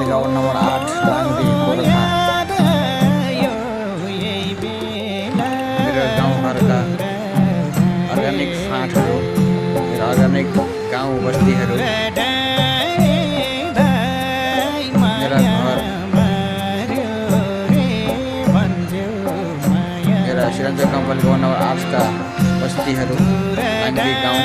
कम्पनीका ward number 8 लाङ्दी Gorkha. मेरो गाउँघरका organic फाँटहरू, मेरो अर्ग्यानिक गाउँ बस्तीहरू, मेरा घर, मेरा सिरञ्जोग कम्पनीको वार्ड नम्बर 8 का बस्तीहरू, लाङ्दी गाउँ।